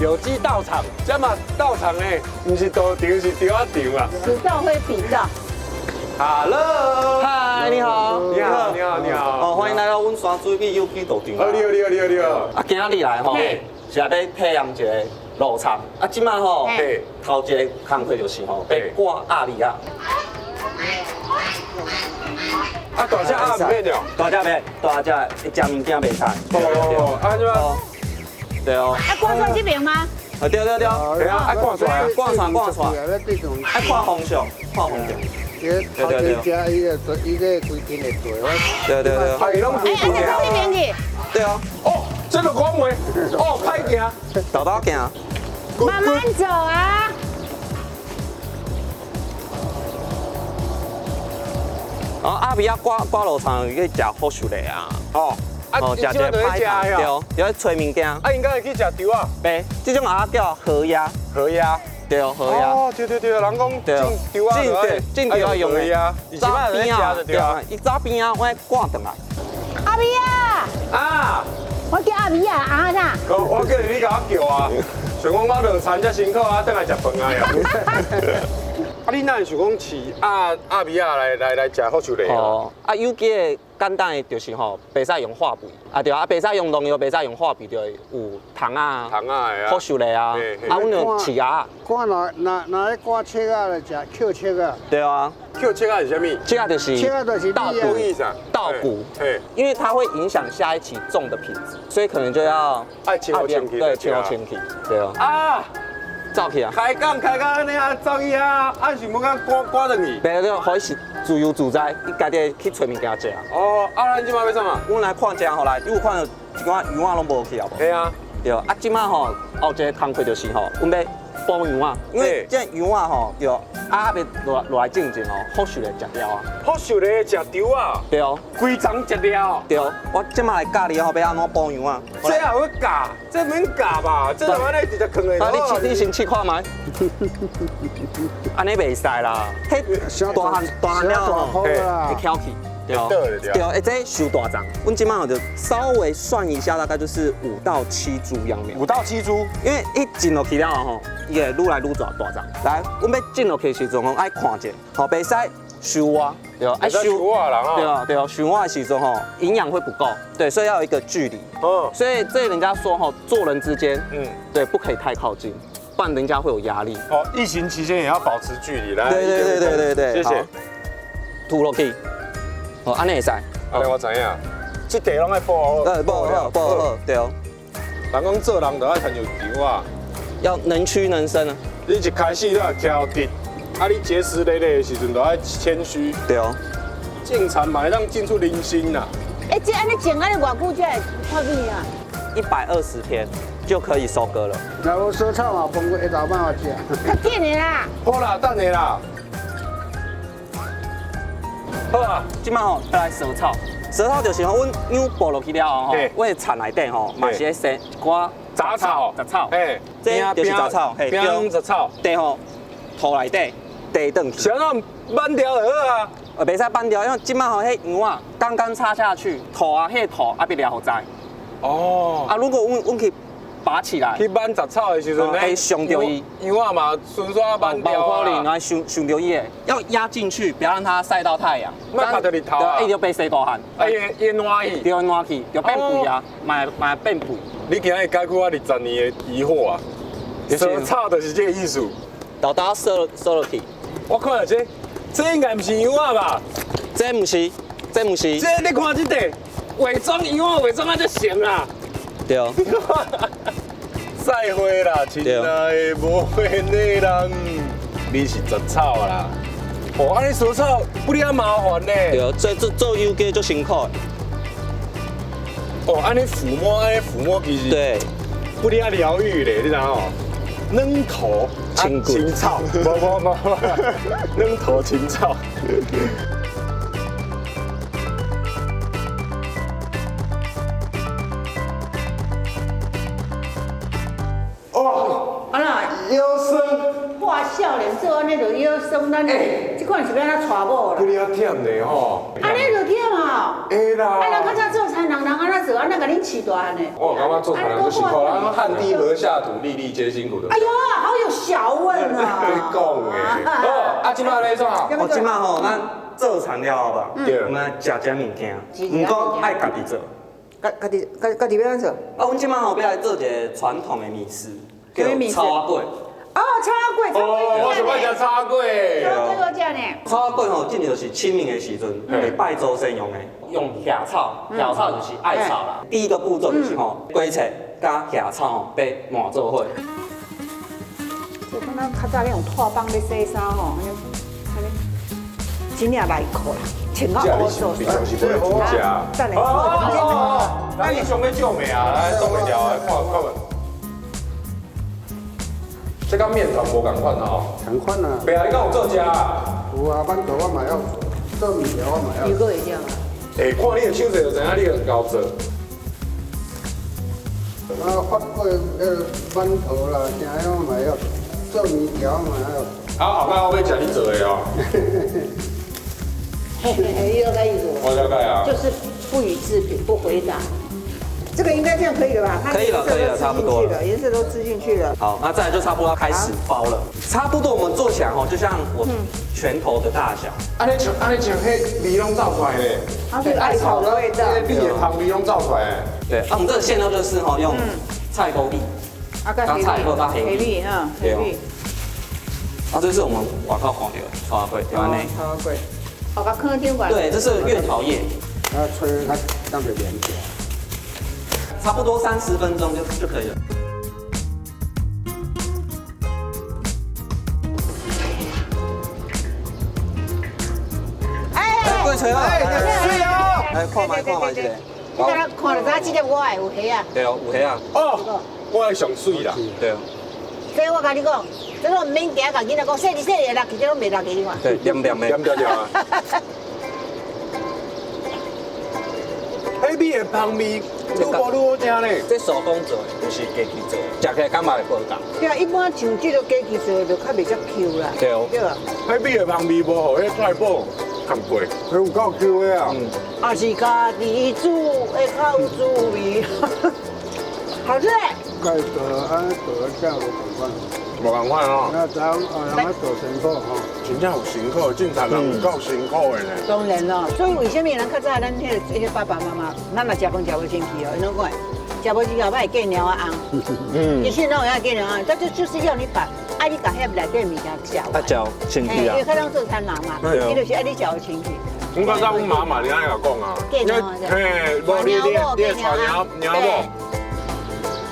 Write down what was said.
有机道场，这嘛道场呢，不是道场是钓啊场啊。食照会比照。Hello，嗨，你好，你好，你好，你好。哦，欢迎来到阮山水美有机道场。你好，你好，你好，你好。啊，今仔日来吼，是来要体验一个路场。啊，即摆吼，头一个工课就是吼，要挂鸭米啊。啊，大只鸭免了。大只袂，大只一食物件袂使。哦，啊，怎么？对哦。啊，挂出来这边吗？啊，对对对。对啊，爱挂出来，挂出来，挂出来。爱看方向，看方向。对对对。伊个规定会做，对对对。啊，伊拢哎，啊，这边去。对啊。哦，这个讲话，哦，歹行，豆豆行。慢慢走啊。哦，鸭米啊挂路场去食好食的啊。哦，啊，食一个派糖，对，要找物件。啊，应该会去食稻啊。袂，这种鸭叫河鸭。河鸭。对，河鸭。哦，对对对，人讲对啊，稻啊，进稻啊用的呀，早边啊，对啊，伊早边啊，我挂转来。阿米啊！啊，我叫阿米啊，啊呐。我叫你甲我叫啊，想讲我落餐遮辛苦啊，等来食饭啊呀。啊，你哪会想讲饲鸭米啊来食好食的啊？哦，啊有机的简单的就是吼，袂使用化肥，啊对啊，袂使用农药，袂使用化肥，就会有糖啊、糖啊的啊，好食的啊，啊阮就饲鸭。看那咧挂切啊来食扣切啊，对啊，叫切啊是啥物？这个就是切啊就是稻什么意思啊？稻谷，嘿，因为它会影响下一期种的品质，所以可能就要爱清好清气，对，清好清气，对啊，啊。走去啊。开讲安尼啊，走去啊，啊是要甲赶落去。袂了，可以是自由自在，伊家己去找物件食。哦，啊，咱即摆要啥嘛？阮来看一下，后来有看到一寡羊仔拢无去啊无？对啊，对，啊，即摆吼，后一个工课就是吼，阮要补羊仔，因为这羊仔吼，对，啊要落来种种哦，好食的食了啊。好食的食稻啊，对，规丛食了。对，我即摆来教你吼，要安怎补羊仔。这还要教？这免教吧？这怎么安尼直接放的？啊，你先试看卖。安尼袂使啦，迄大汉了吼，会翘起。对，这受大涨。阮今晚就稍微算一下，大概就是5到7株秧苗。 5到7株，因为一进落去了吼，伊会愈来愈大涨。来，阮要进落去的时阵吼，爱看者，吼，袂使收挖，对，爱收挖人哦。对啊，对啊，收挖的时阵吼，营养会不够，对，所以要有一个距离。哦，所以这人家说吼，做人之间，对，不可以太靠近，不然人家会有压力。哦，疫情期间也要保持距离来。对，谢谢。吐落去。 哦，安尼会使。安尼我知影，这地拢爱保好。保好，对哦。人讲做人就爱参像稻啊，要能屈能伸啊。你一开始就要挑直，啊，你结实累累的时阵就爱谦虚。对哦。进产嘛，让进出零星啦。哎，这安尼种安尼偌久才会发米啊？120天就可以收割了。那我收草嘛，崩过一早办法吃。较紧的啦。好啦，等下啦。 好啊，今摆吼要来蛇草，蛇草就是吼，阮秧播落去了后吼，阮的田内底吼，嘛是咧生一寡杂草，嘿，这就是杂草，嘿，边杂草，地吼土内底地转去，想要慢条就好啊，袂使慢条，因为今摆吼迄秧啊刚刚插下去，土啊迄土啊必了好栽。哦，啊，如果阮去拔起来，去挽杂草的时阵，会伤到伊，秧啊嘛顺刷挽掉啊，可能来伤到伊的，要压进去，不要让它晒到太阳，莫晒到日头啊，伊就被晒大汗，伊烂去，对，烂去，就变肥啊，嘛变肥。你今日解决我20年的疑惑啊，蛇草就是这个意思，豆豆收落去。我看下这应该不是秧啊吧？这不是，这你看这地伪装秧啊，伪装啊就行啦。 对哦，再会啦，亲爱的无缘的人，你是杂草啦。哦，安尼除草不哩啊麻烦呢。对哦，做有机足辛苦的。哦，安尼抚摸其实对，不哩啊疗愈嘞，你知道哦？软头青草，不，软头青草。啊啦，腰酸，化少年做安尼就腰酸，咱这款是要安怎娶某啦？不哩啊忝嘞吼。安尼就忝啊！哈。哎啦，啊，人较早做菜，人安那做，安那甲恁饲大汉呢。我刚刚做菜人就辛苦了，汗滴禾下土，粒粒皆辛苦的。哎呀，好有学问啊！你讲诶，哦，啊，今麦来做啊？哦，即摆吼，咱做产了后吧，对我们来食这物件，毋过爱家己做。家己要安做？啊，阮即摆吼要来做一个传统的米食，叫炒粿。哦，炒粿，哦，我想要食炒粿。这个这呢？炒粿吼，进就是清明的时阵，礼拜周生用的，用夏草，夏草就是艾草啦。第一个步骤就是吼，粿菜加夏草吼，被满做伙。就敢若较早咧用拖帮咧洗衫吼，安尼，真正来扣啦，穿到乌做。平常是不会煮食。再来，咱英雄要救美啊，来冻一条，来看看问。这跟面团无共款哦。同款啊。白啊，你敢有做食啊？有啊，馒头我嘛要做，做面条我嘛要有做。个会这样啊。哎，看你的手势就知影你很高做。啊，发过馒头啦，啥样我嘛要做，面条嘛要做。啊，后摆我要食你做的哦。嘿嘿嘿，又该意思。我了解啊。就是不予置评，不回答。这个应该这样可以了吧？可以了，可以了，差不多了。颜色都织进去了。好，那再来就差不多要开始包了。差不多我们做起来吼，就像我拳头的大小。安尼像迄味拢走出来咧。它是艾草的味道。你的汤味拢走出来。对，啊，我们这个馅料就是吼用菜沟粒，啊，刚菜和加黑粒，哈，黑粒。啊，这是我们外口看到的炒粿，对安尼。炒粿。哦，把坑丢管。对，这是月桃叶。啊，吹它当袂黏起来。差不多30分钟就可以了。粿吹啊！来看卖看卖一个。你看看到早知道我的有虾啊。对哦，有虾啊。哦，我的上水啦。对哦。所以我跟你讲，这个唔免惊，甲囡仔讲，细的落去，这拢袂落去你看。对，黏黏的。黏掉掉啊。迄米的香味，愈薄愈好食呢。这手工做的，不是机器做的，食起来感觉会不同。对啊，一般像这个家己做的就较袂遮 Q 啦。对哦。对啊。迄米的香味无互迄菜脯含过。佢有够 Q 的啊！啊是家己煮的较有滋味，好吃。该做安做这样无同款。无共款哦。那咱人要做辛苦吼。真正有辛苦，种菜人有够辛苦的呢。当然咯，所以为什么人较早咱迄爸爸妈妈，咱若食饭食无清气哦，因为讲食无清气后摆会过尿啊红。以前哪有要过尿啊？这就是要你把爱你把遐内底物件食完。啊，嚼清气啊因为。较当做餐人嘛，伊就是爱你食有清气。我刚才阮妈妈你安尼甲讲啊，过尿啊嘿，无你的菜鸟某，